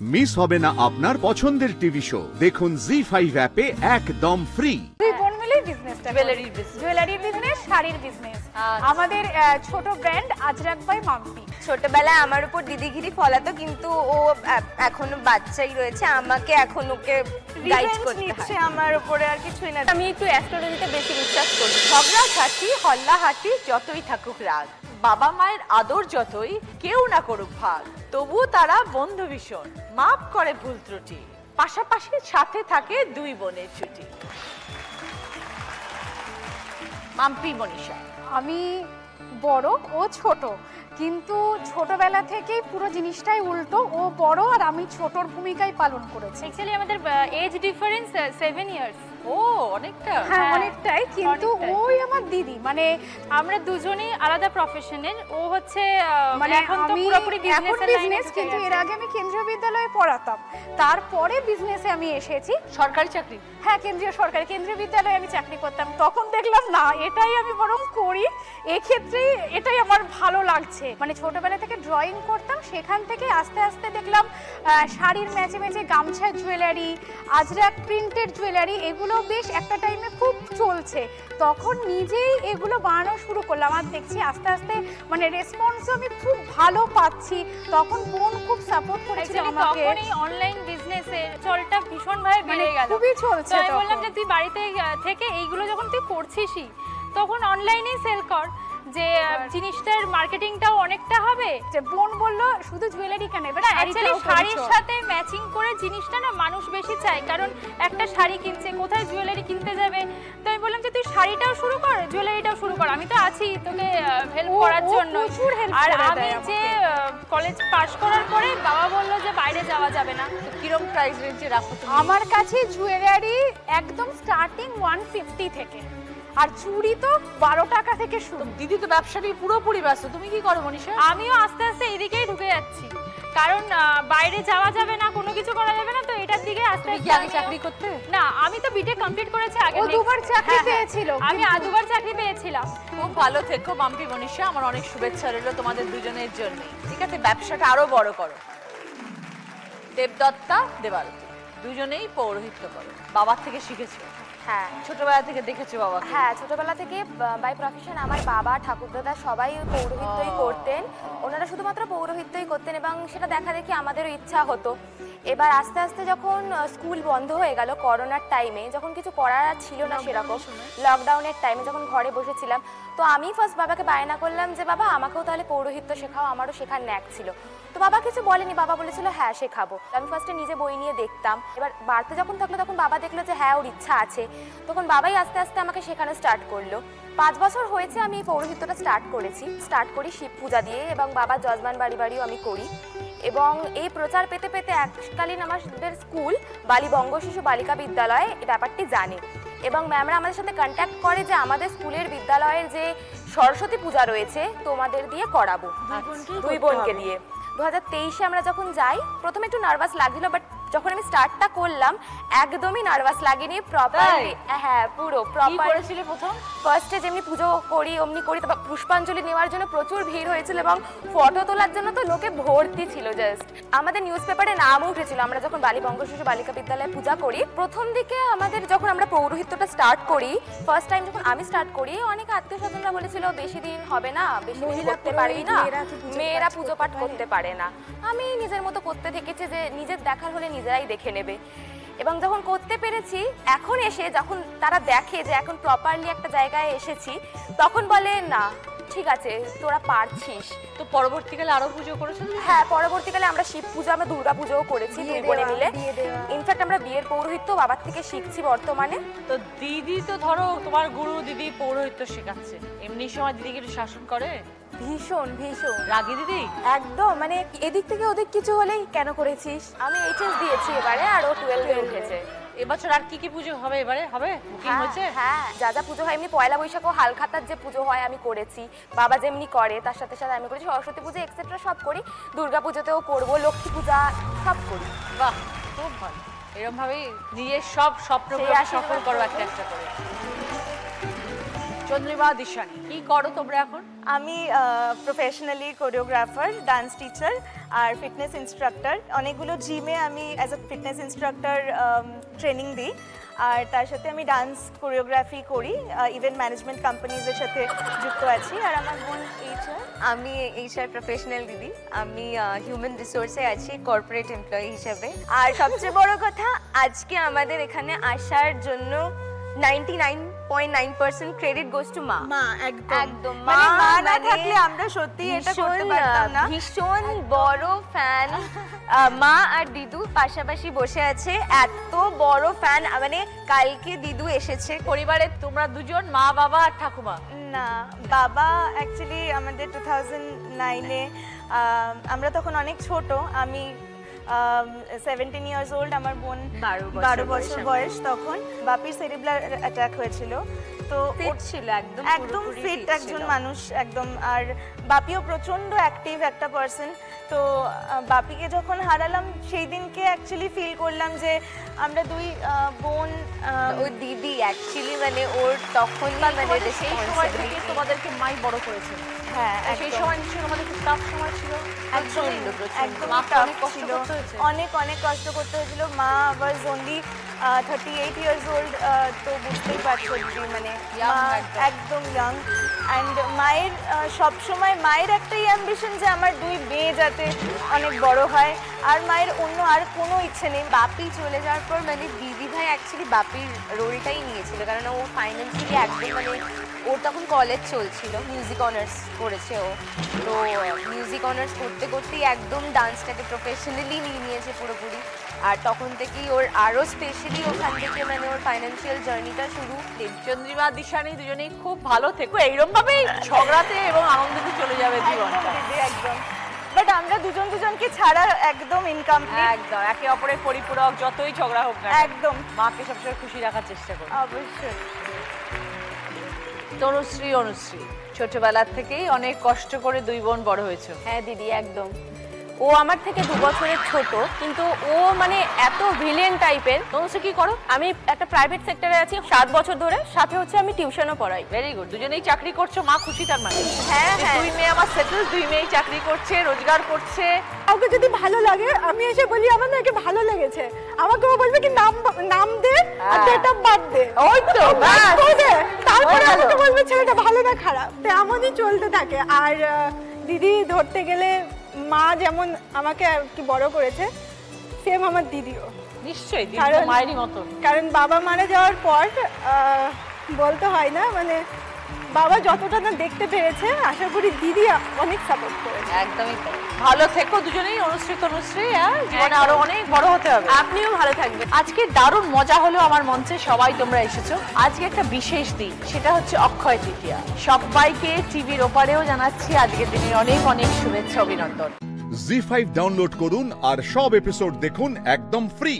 Miss হবে না আপনার পছন্দের টিভি শো দেখুন জি5 অ্যাপে একদম ফ্রি। দুই বোন মিলে বিজনেসটা জুয়েলারির বিজনেস, শাড়ির বিজনেস। আমাদের ছোট ব্র্যান্ড আজরাক বাই মাম্পি। ছোটবেলায় আমার উপর দিদিগিরি ফলাতো, কিন্তু ও এখনো বাচ্চাই রয়েছে, আমাকে এখন ওকে গাইড করতে হয় আমার উপরে, আর কিছুই না। আমি একটু অ্যাস্ট্রোলজিতে বেশি বিশ্বাস করি। ঝগড়াঝাটি হল্লাহাটি যতই থাকুক রাগ, বাবা মায়ের আদর যতই কেউ না করুক ভাগ, তবু তারা বন্ধু ভীষণ, মাপ করে ভুল ত্রুটি, পাশাপাশি সাথে থাকে দুই বোনের ছুটি। মাম্পি মনীষা। আমি বড়, ও ছোট, কিন্তু ছোটবেলা থেকেই পুরো জিনিসটাই উল্টো। ও বড় আর আমি ছোটর ভূমিকাই পালন করেছি। অ্যাকচুয়ালি আমাদের এজ ডিফারেন্স 7 ইয়ার্স। ও অনেকটা। হ্যাঁ অনেকটাই, কিন্তু ওই আমার দিদি, মানে আমরা দুজনেই আলাদা প্রফেশনের। ও হচ্ছে মানে এখন তো আমি পুরোপুরি বিজনেস, কিন্তু এর আগে আমি কেন্দ্রীয় বিদ্যালয়ে পড়াতাম, তারপরে বিজনেসে আমি এসেছি। সরকারি চাকরি? হ্যাঁ, কেন্দ্রীয় বিদ্যালয়ে আমি চাকরি করতাম। তখন দেখলাম না, এটাই আমি বরং করি, এক্ষেত্রে এটাই আমার ভালো লাগছে। মানে ছোটবেলা থেকে ড্রয়িং করতাম, সেখান থেকে আস্তে আস্তে দেখলাম শাড়ির ম্যাচে ম্যাচে গামছার জুয়েলারি, আজরাক প্রিন্টেড জুয়েলারি, এগুলো বেশ একটা টাইমে খুব চলছে। তখন নিজেই এগুলো বানানো শুরু করলাম, আর দেখছি আস্তে আস্তে মানে রেসপন্স আমি খুব ভালো পাচ্ছি। তখন বোন খুব সাপোর্ট করেছিল আমাকে। তখনই অনলাইন বিজনেসের চলটা ভীষণভাবে বেড়ে গেল, খুবই চলছে। আমি বললাম যে তুই বাড়িতে থেকে এইগুলো যখন তুই করছিসই, তখন অনলাইনেই সেল কর, যে জিনিসটার মার্কেটিংটাও অনেকটা হবে। যে বোন বললো শুধু জুয়েলারি কেন, এবার শাড়ির সাথে ম্যাচিং করে জিনিসটা না মানুষ বেশি চায়, কারণ একটা শাড়ি কিনছে, কোথায় জুয়েলারি কিনতে যাবে। তো আমি বললাম যে তুই শাড়িটাও শুরু কর, জুয়েলারিটাও শুরু কর, আমি তো আছি তোকে হেল্প করার জন্য। আর আমি যে কলেজ পাস করার পরে বাবা বললো যে বাইরে যাওয়া যাবে না। কিরকম প্রাইস রেঞ্জে রাখো তুমি? আমার কাছে জুয়েলারি একদম স্টার্টিং 150 থেকে, আর চুড়ি তো 12 টাকা থেকে শুরু। দিদি তো ব্যবসা নিয়ে পুরোপুরি ব্যস্ত, তুমি কি করো মনীষা? আমিও আস্তে আস্তে এদিকেই ঢুকে যাচ্ছি, কারণ বাইরে যাওয়া যাবে না, কোনো কিছু করা যাবে না, তো এটার দিকে আস্তে আস্তে। আগে চাকরি করতে? না, আমি তো বিটেক কমপ্লিট করেছি আগে। ও দুবার চাকরি পেয়েছিল। আমি দুবার চাকরি পেয়েছিলাম। খুব ভালো থেকো মাম্পি মনীষা, আমার অনেক শুভেচ্ছা রইল তোমাদের দুজনের জন্য। ঠিক আছে, ব্যবসাটা আরো বড় করো। দেবদত্তা, দেবারতী দুজনেই পৌরোহিত্য করো, বাবার থেকে শিখেছো? হ্যাঁ, ছোটবেলা থেকে দেখেছো বাবাকে? হ্যাঁ, ছোটবেলা থেকে বাই প্রফেশন আমার বাবা, ঠাকুরদাদা সবাই পৌরোহিত্যই করতেন। ওনারা শুধুমাত্র পৌরোহিত্যই করতেন এবং সেটা দেখা দেখি আমাদেরও ইচ্ছা হতো। এবার আস্তে আস্তে যখন স্কুল বন্ধ হয়ে গেল করোনার টাইমে, যখন কিছু করার ছিল না সেরকম, লকডাউনের টাইমে যখন ঘরে বসেছিলাম, তো আমি ফার্স্ট বাবাকে বায়না করলাম যে বাবা আমাকেও তাহলে পৌরোহিত্য শেখাও, আমারও শেখার ন্যাক ছিল। তো বাবা কিছু বলেনি, বাবা বলেছিল হ্যাঁ শেখাবো। আমি ফার্স্টে নিজে বই নিয়ে দেখতাম। এবার বাড়তে যখন থাকলো তখন বাবা দেখলো যে হ্যাঁ ওর ইচ্ছা আছে, তখন বাবাই আস্তে আস্তে আমাকে শেখানো স্টার্ট করলো। 5 বছর হয়েছে আমি এই পৌরোহিত্যটা স্টার্ট করি শিব পূজা দিয়ে, এবং বাবার যজমান বাড়িও আমি করি। এবং এই প্রচার পেতে পেতে এককালীন আমাদের স্কুল বালি বঙ্গ শিশু বালিকা বিদ্যালয় এই ব্যাপারটি জানে, এবং ম্যামরা আমাদের সাথে কন্ট্যাক্ট করে যে আমাদের স্কুলের বিদ্যালয়ের যে সরস্বতী পূজা রয়েছে তোমাদের দিয়ে করাবো, দুই বোনকে দিয়ে। 2023-এ আমরা যখন যাই, প্রথমে একটু নার্ভাস লাগছিল, বাট যখন আমি স্টার্টটা করলাম একদমই নার্ভাস লাগেনি। প্রপারলি, হ্যাঁ পুরো প্রপার করেছিলে প্রথম? ফার্স্টে যেমনি পুজো করি অমনি করি, তারপর পুষ্পাঞ্জলি নেওয়ার জন্য প্রচুর ভিড় হয়েছিল এবং ফটো তোলার জন্য তো লোকে ভর্তি ছিল। জাস্ট আমাদের নিউজ পেপারে নামও উঠেছিল আমরা যখন বালি বঙ্গ শিশু বালিকা বিদ্যালয়ে পূজা করি। প্রথম দিকে আমাদের যখন আমরা পৌরোহিত্যটা স্টার্ট করি, ফার্স্ট টাইম যখন আমি স্টার্ট করি, অনেক আত্মীয় স্বজনরা বলেছিল বেশি দিন হবে না, বেশি দিন করতে পারবি না, মেয়েরা পুজো পাঠ করতে পারে না। আমি নিজের মতো করতে থেকেছি যে নিজের দেখার হলে নিজেরাই দেখে নেবে। এবং যখন করতে পেরেছি, এখন এসে যখন তারা দেখে যে এখন প্রপারলি একটা জায়গায় এসেছি, তখন বলে না ঠিক আছে তোরা পারছিস। তো পরবর্তীকালে আরো পুজো করেছো? হ্যাঁ, পরবর্তীকালে আমরা শিব পুজো, আমরা দুর্গা পুজোও করেছি দুই বোনে মিলে। ইনফ্যাক্ট আমরা বিয়ের পৌরোহিত্য বাবার থেকে শিখছি বর্তমানে। তো দিদি তো ধরো তোমার গুরু, দিদি পৌরোহিত্য শেখাচ্ছে, এমনি সময় দিদিকে একটু শাসন করে? ভীষণ ভীষণ রাগী দিদি একদম, মানে এদিক থেকে ওদিক কিছু হলেই কেন করেছিস। আমি এইচএস দিয়েছি এবারে, আর ও 12-এ উঠেছে। এবছর আর কি কি পুজো হবে? এবারে হবে বুকিং হয়েছে? হ্যাঁ, যা যা পুজো হয়, এমনি পয়লা বৈশাখ ও হালখাতার যে পুজো হয় আমি করেছি, বাবা যেমনি করে তার সাথে সাথে আমি করেছি। সরস্বতী পুজো এক্সেট্রা সব করি, দুর্গা পুজোতেও করবো, লক্ষ্মী পূজা সব করি। বাহ, খুব ভালো। এরকম ভাবেই নিজের সব স্বপ্নগুলো সফল করো একটা একটা করে। চন্দ্রিমা দিশানি, কি করো তোমরা এখন? আমি প্রফেশনালি কোরিওগ্রাফার, ডান্স টিচার আর ফিটনেস ইনস্ট্রাক্টর। অনেকগুলো জিমে আমি as a fitness instructor training দিই, আর তার সাথে আমি ডান্স কোরিওগ্রাফি করি, ইভেন্ট ম্যানেজমেন্ট কোম্পানিজের সাথে যুক্ত আছি। আর আমার বোন এইচআর। আমি এইচআর প্রফেশনাল দিদি, আমি হিউম্যান রিসোর্সে আছি কর্পোরেট এমপ্লয়ি হিসেবে। আর সবচেয়ে বড় কথা, আজকে আমাদের এখানে আসার জন্য 99.9% ক্রেডিট গোস টু মা। একদম মানে মা না থাকলে আমরা সত্যি এটা করতে পারতাম না। ভীষণ বড় ফ্যান। মা আর দিদু পাশাপাশি বসে আছে, এত বড় ফ্যান। মানে কালকে দিদু এসেছে। পরিবারে তোমরা দুজন, মা বাবা আর ঠাকুমা? না, বাবা অ্যাকচুয়ালি আমাদের 2009-এ, আমরা তখন অনেক ছোট। আমি 17 ইয়ার্স ওল্ড, আমার বোন 12 বছর বয়স তখন। বাপির সেরিব্রাল অ্যাটাক হয়েছিল, তো ফিট ছিল, একদম ফিট একজন মানুষ একদম। আর বাপিও প্রচন্ড অ্যাক্টিভ একটা পার্সন। তো বাপিকে যখন হারালাম সেই দিনকে অ্যাকচুয়ালি ফিল করলাম যে আমরা দুই বোন। ও দিদি অ্যাকচুয়ালি মানে ওর তখন মানে সেই সময় থেকে তোমাদেরকে মাই বড় করেছে। হ্যাঁ, সেই সময় নিশ্চয়ই তোমাদের খুব টাফ সময় ছিল। একদম টাফ ছিল, অনেক কষ্ট করতে হয়েছিল। মা ওয়াজ অনলি 38 ইয়ার্স ওল্ড, তো বুঝতেই পারছো মানে একদম ইয়াং। অ্যান্ড মায়ের সবসময় মায়ের একটাই অ্যাম্বিশন যে আমার দুই মেয়ে যাতে অনেক বড় হয়, আর মায়ের অন্য আর কোনো ইচ্ছে নেই। বাপি চলে যাওয়ার পর মানে দিদি ভাই অ্যাকচুয়ালি বাপির রোলটাই নিয়েছিল, কারণ ও ফাইন্যান্সিয়ালি একদম মানে ওর তখন কলেজ চলছিল, মিউজিক অনার্স করেছে ও। তো মিউজিক অনার্স করতে করতেই একদম ডান্সটাকে প্রফেশনালি নিয়ে নিয়েছে পুরোপুরি। আর তখন থেকেই ওর আরও স্পেশালি ওখান থেকে মানে ওর ফাইন্যান্সিয়াল জার্নিটা শুরু। চন্দ্রিমা দিশানি দুজনেই খুব ভালো থেকো, এইরকম ভাবেই ঝগড়াতে এবং আনন্দতে চলে যাবে জীবনটা। একদম, বাট আমরা দুজনকে ছাড়া একদম ইনকমপ্লিট। একদম একে অপরের পরিপূরক, যতই ঝগড়া হোক না একদম মাকে সবসময় খুশি রাখার চেষ্টা করি। অবশ্যই। তনুশ্রী, অনুশ্রী, ছোটবেলার থেকেই অনেক কষ্ট করে দুই বোন বড় হয়েছে। হ্যাঁ দিদি, একদম। ও আমার থেকে 2 বছরের ছোট, কিন্তু ও মানে এত ব্রিলিয়েন্ট টাইপের। তনুশ্রী কি করো? আমি একটা প্রাইভেট সেক্টরে আছি 7 বছর ধরে, সাথে হচ্ছে আমি টিউশনও পড়াই। ভেরি গুড, দুজনেই চাকরি করছো, মা খুশি তার মানে? হ্যাঁ, দুই মেয়ে আমার সেটেল, দুই মেয়েই চাকরি করছে, রোজগার করছে। কাউকে যদি ভালো লাগে আমি এসে বলি আমার না একে ভালো লেগেছে, আমাকে ও বলবে কি নাম দে আর ডেট অফ বার্থ দে। ওই তো তারপরে আমাকে বলবে ছেলেটা ভালো না খারাপ। তো এমনই চলতে থাকে। আর দিদি ধরতে গেলে মা যেমন আমাকে কি বড় করেছে, সেম আমার দিদিও। নিশ্চয়ই দিদি তো মায়েরই মতো। কারণ বাবা মারা যাওয়ার পর বলতে হয় না, মানে বাবা যতটা না দেখতে পেরেছে, আশা করি দিদি অনেক সাপোর্ট করেছে। একদমই তাই। ভালো থেকো দুজনেই, অনুশ্রী তনুশ্রী। জীবনে আরো অনেক বড় হতে হবে। আপনিও ভালো থাকবেন। আজকে দারুণ মজা হলো আমার মঞ্চে, সবাই তোমরা এসেছো। আজকে একটা বিশেষ দিন, সেটা হচ্ছে অক্ষয় তৃতীয়া। সবাইকে টিভির ওপারেও জানাচ্ছি আজকের দিনের অনেক অনেক শুভেচ্ছা, অভিনন্দন। জি5 ডাউনলোড করুন আর সব এপিসোড দেখুন একদম ফ্রি।